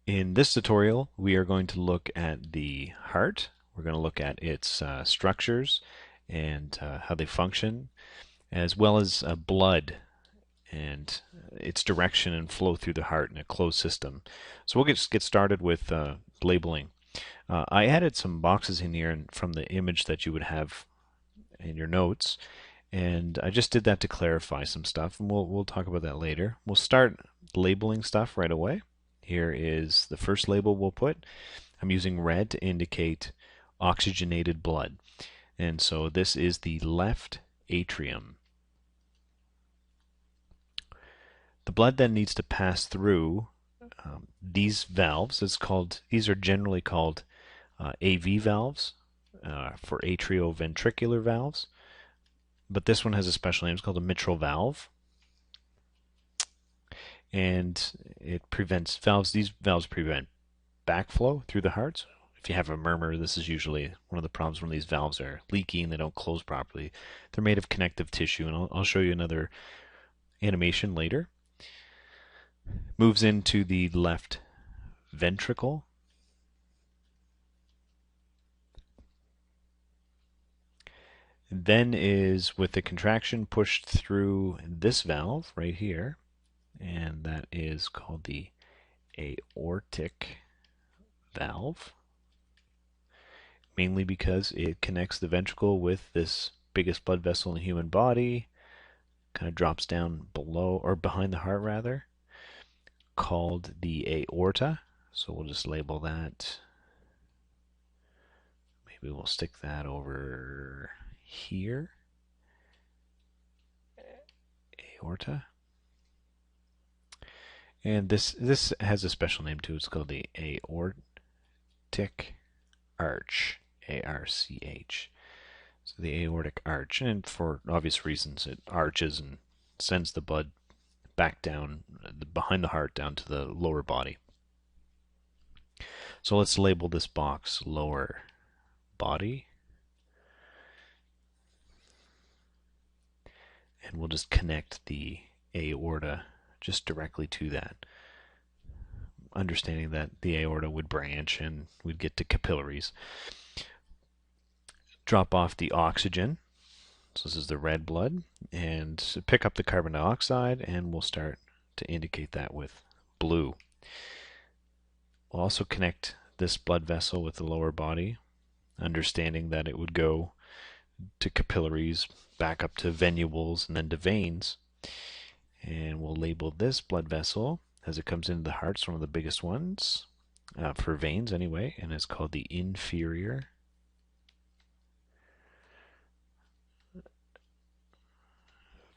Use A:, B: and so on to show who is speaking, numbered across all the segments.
A: In this tutorial, we are going to look at the heart. We're going to look at its structures and how they function, as well as blood and its direction and flow through the heart in a closed system. So we'll just get started with labeling. I added some boxes in here from the image that you would have in your notes, and I just did that to clarify some stuff, and we'll talk about that later. We'll start labeling stuff right away. Here is the first label we'll put. I'm using red to indicate oxygenated blood. And so this is the left atrium. The blood then needs to pass through these valves. These are generally called AV valves for atrioventricular valves. But this one has a special name. It's called a mitral valve. And it prevents valves. These valves prevent backflow through the heart. If you have a murmur, this is usually one of the problems when these valves are leaky and they don't close properly. They're made of connective tissue, and I'll show you another animation later. Moves into the left ventricle. Then is with the contraction pushed through this valve right here, and that is called the aortic valve, mainly because it connects the ventricle with this biggest blood vessel in the human body, kind of drops down below or behind the heart rather, called the aorta. So we'll just label that. Maybe we'll stick that over here. Aorta. And this has a special name too. It's called the aortic arch. ARCH. So the aortic arch, and for obvious reasons, it arches and sends the blood back down behind the heart down to the lower body. So let's label this box lower body. And we'll just connect the aorta just directly to that. Understanding that the aorta would branch and we'd get to capillaries. Drop off the oxygen. So this is the red blood. And pick up the carbon dioxide, and we'll start to indicate that with blue. We'll also connect this blood vessel with the lower body, understanding that it would go to capillaries, back up to venules, and then to veins. And we'll label this blood vessel as it comes into the heart. It's one of the biggest ones for veins anyway, and it's called the inferior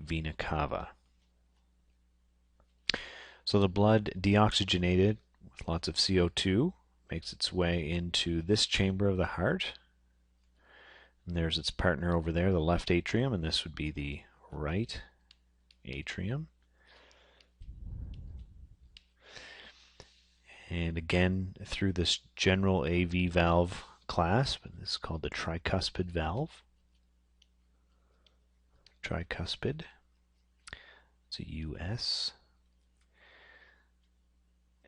A: vena cava. So the blood deoxygenated with lots of CO2 makes its way into this chamber of the heart. And there's its partner over there, the left atrium, and this would be the right atrium. And again, through this general AV valve clasp, this is called the tricuspid valve. Tricuspid. It's a US.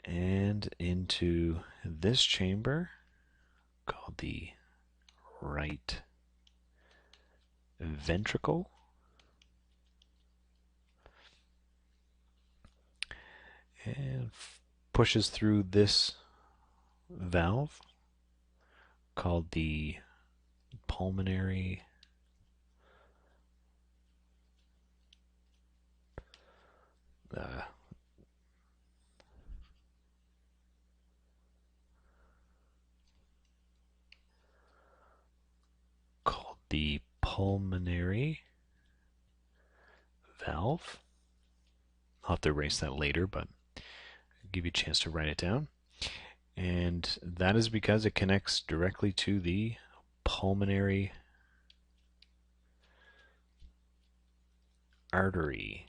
A: And into this chamber called the right ventricle. And pushes through this valve called the pulmonary the pulmonary valve. I'll have to erase that later, but I'll give you a chance to write it down. And that is because it connects directly to the pulmonary artery.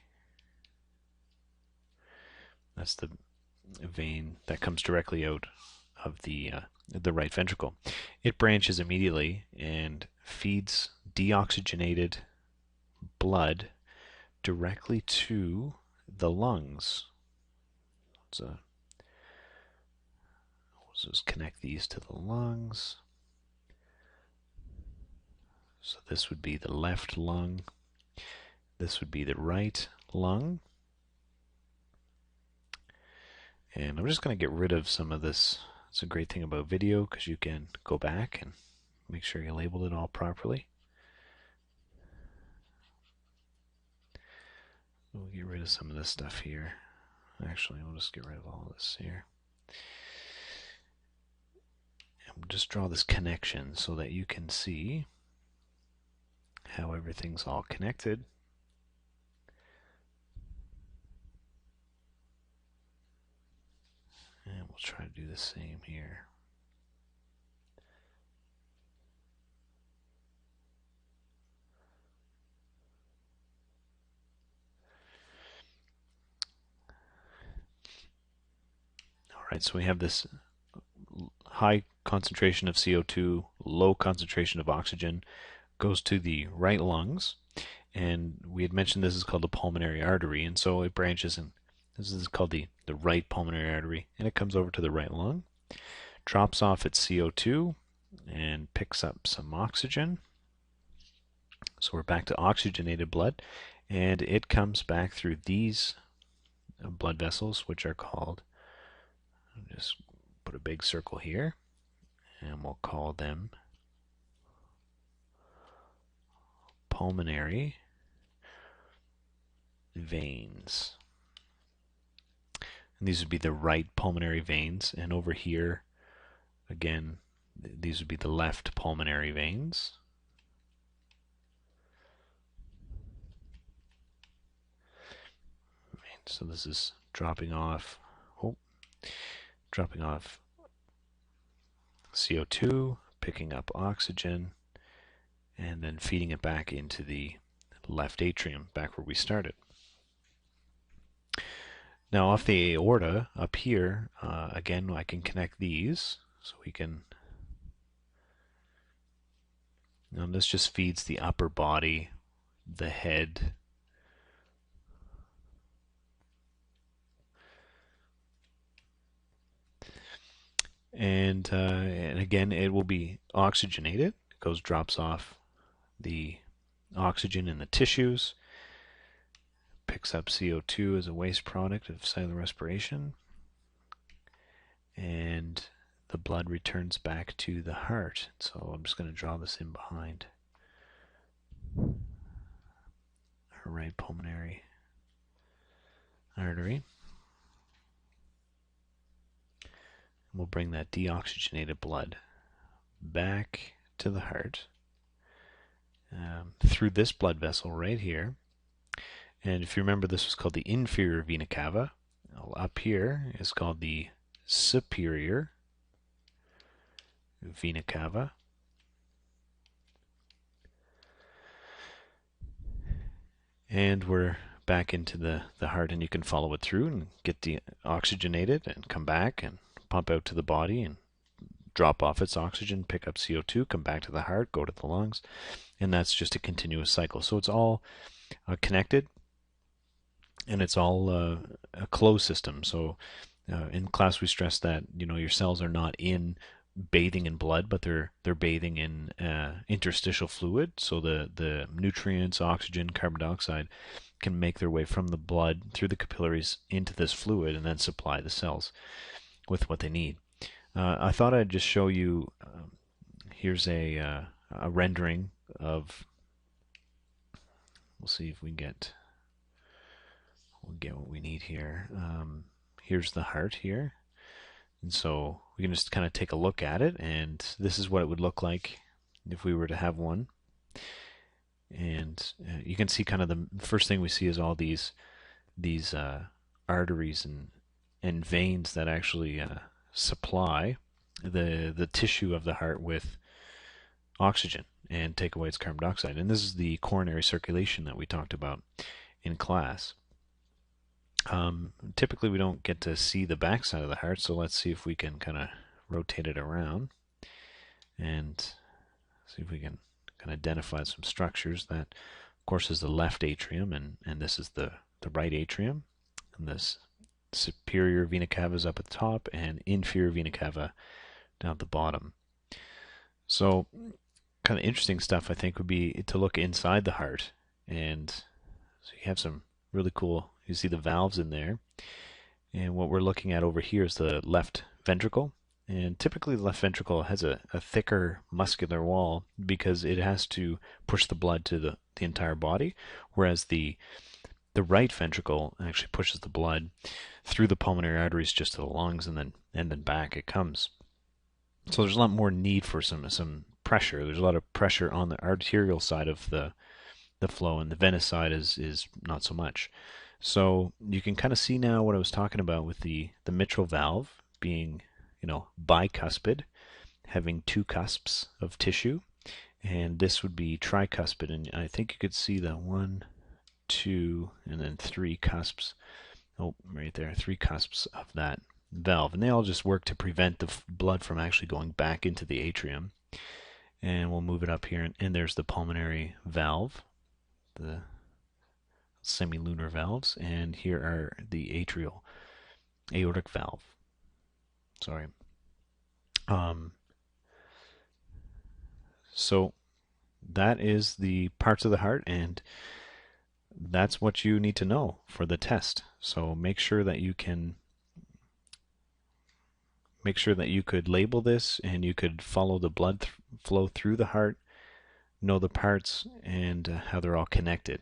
A: That's the vein that comes directly out of the right ventricle. It branches immediately and feeds deoxygenated blood directly to the lungs. It's a So just connect these to the lungs. So this would be the left lung. This would be the right lung. And I'm just going to get rid of some of this. It's a great thing about video because you can go back and make sure you labeled it all properly. We'll get rid of some of this stuff here. Actually, we'll just get rid of all this here. And we'll just draw this connection so that you can see how everything's all connected. And we'll try to do the same here. Alright, so we have this high concentration of CO2, low concentration of oxygen, goes to the right lungs, and we had mentioned this is called the pulmonary artery, and so it branches, and this is called the right pulmonary artery, and it comes over to the right lung, drops off its CO2, and picks up some oxygen. So we're back to oxygenated blood, and it comes back through these blood vessels, which are called, I'll just put a big circle here, and we'll call them pulmonary veins. And these would be the right pulmonary veins, and over here, again, these would be the left pulmonary veins. So this is dropping off CO2, picking up oxygen, and then feeding it back into the left atrium, back where we started. Now off the aorta, up here, again, I can connect these, so we can, now this just feeds the upper body, the head, and again, it will be oxygenated. It drops off the oxygen in the tissues, picks up CO2 as a waste product of cellular respiration, and the blood returns back to the heart. So I'm just going to draw this in behind our right pulmonary artery. We'll bring that deoxygenated blood back to the heart through this blood vessel right here. And if you remember, this was called the inferior vena cava. Up here is called the superior vena cava. And we're back into the heart, and you can follow it through and get deoxygenated and come back and pump out to the body and drop off its oxygen, pick up CO2, come back to the heart, go to the lungs, and that's just a continuous cycle. So it's all connected, and it's all a closed system. So in class we stress that your cells are not bathing in blood, but they're bathing in interstitial fluid. So the nutrients, oxygen, carbon dioxide can make their way from the blood through the capillaries into this fluid and then supply the cells with what they need. I thought I'd just show you, here's a rendering of, we'll see if we'll get what we need here. Here's the heart here. And so we can just kind of take a look at it, and this is what it would look like if we were to have one. And you can see kind of the first thing we see is all these arteries and veins that actually supply the tissue of the heart with oxygen and take away its carbon dioxide. And this is the coronary circulation that we talked about in class. Typically we don't get to see the backside of the heart, so let's see if we can kind of rotate it around and see if we can kind of identify some structures. That, of course, is the left atrium, and this is the right atrium, and this superior vena cava is up at the top and inferior vena cava down at the bottom. So kind of interesting stuff I think would be to look inside the heart, and so you have some really cool, you see the valves in there, and what we're looking at over here is the left ventricle. And typically the left ventricle has a thicker muscular wall because it has to push the blood to the entire body, whereas the right ventricle actually pushes the blood through the pulmonary arteries just to the lungs, and then back it comes. So there's a lot more need for some pressure. There's a lot of pressure on the arterial side of the flow, and the venous side is not so much. So you can kind of see now what I was talking about with the mitral valve being, bicuspid, having two cusps of tissue, and this would be tricuspid. And I think you could see the 1, 2, and then 3 cusps. Oh, right there, 3 cusps of that valve, and they all just work to prevent the blood from actually going back into the atrium. And we'll move it up here, and there's the pulmonary valve, the semilunar valves, and here are the aortic valve. Sorry. So that is the parts of the heart, and that's what you need to know for the test. So make sure that you could label this, and you could follow the blood flow through the heart, know the parts, and how they're all connected.